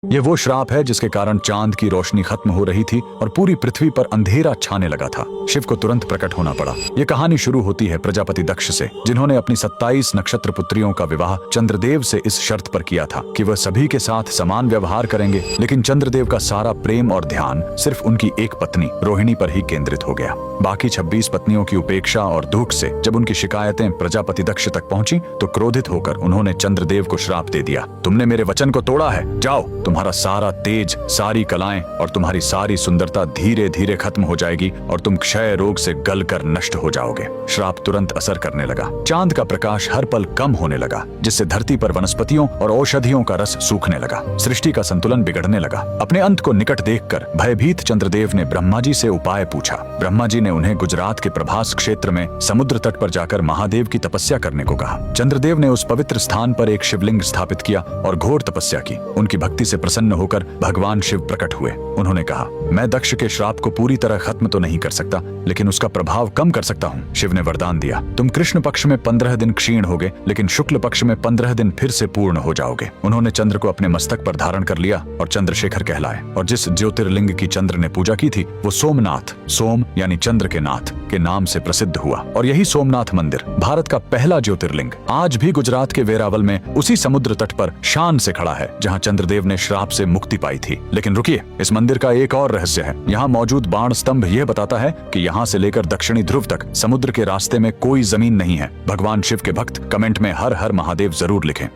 ये वो श्राप है जिसके कारण चांद की रोशनी खत्म हो रही थी और पूरी पृथ्वी पर अंधेरा छाने लगा था। शिव को तुरंत प्रकट होना पड़ा। ये कहानी शुरू होती है प्रजापति दक्ष से, जिन्होंने अपनी 27 नक्षत्र पुत्रियों का विवाह चंद्रदेव से इस शर्त पर किया था कि वह सभी के साथ समान व्यवहार करेंगे, लेकिन चंद्रदेव का सारा प्रेम और ध्यान सिर्फ उनकी एक पत्नी रोहिणी पर ही केंद्रित हो गया। बाकी 26 पत्नियों की उपेक्षा और दुख से जब उनकी शिकायतें प्रजापति दक्ष तक पहुंची तो क्रोधित होकर उन्होंने चंद्रदेव को श्राप दे दिया। तुमने मेरे वचन को तोड़ा है, जाओ, तुम्हारा सारा तेज, सारी कलाएं और तुम्हारी सारी सुंदरता धीरे धीरे खत्म हो जाएगी और तुम क्षय रोग से गलकर नष्ट हो जाओगे। श्राप तुरंत असर करने लगा। चांद का प्रकाश हर पल कम होने लगा, जिससे धरती पर वनस्पतियों और औषधियों का रस सूखने लगा। सृष्टि का संतुलन बिगड़ने लगा। अपने अंत को निकट देखकर भयभीत चंद्रदेव ने ब्रह्मा जी से उपाय पूछा। ब्रह्मा जी ने उन्हें गुजरात के प्रभास क्षेत्र में समुद्र तट पर जाकर महादेव की तपस्या करने को कहा। चंद्रदेव ने उस पवित्र स्थान पर एक शिवलिंग स्थापित किया और घोर तपस्या की। उनकी भक्ति से प्रसन्न होकर भगवान शिव प्रकट हुए। उन्होंने कहा, मैं दक्ष के श्राप को पूरी तरह खत्म तो नहीं कर सकता, लेकिन उसका प्रभाव कम कर सकता हूँ। शिव ने वरदान दिया, तुम कृष्ण पक्ष में 15 दिन क्षीण होगे, लेकिन शुक्ल पक्ष में 15 दिन फिर से पूर्ण हो जाओगे। उन्होंने चंद्र को अपने मस्तक पर धारण कर लिया और चंद्रशेखर कहलाए। और जिस ज्योतिर्लिंग की चंद्र ने पूजा की थी वो सोमनाथ, सोम यानी चंद्र के नाथ के नाम से प्रसिद्ध हुआ। और यही सोमनाथ मंदिर भारत का पहला ज्योतिर्लिंग आज भी गुजरात के वेरावल में उसी समुद्र तट पर शान से खड़ा है, जहाँ चंद्रदेव ने श्राप से मुक्ति पाई थी। लेकिन रुकिए, इस मंदिर का एक और रहस्य है। यहाँ मौजूद बाण स्तंभ यह बताता है कि यहाँ से लेकर दक्षिणी ध्रुव तक समुद्र के रास्ते में कोई जमीन नहीं है। भगवान शिव के भक्त कमेंट में हर हर महादेव जरूर लिखें।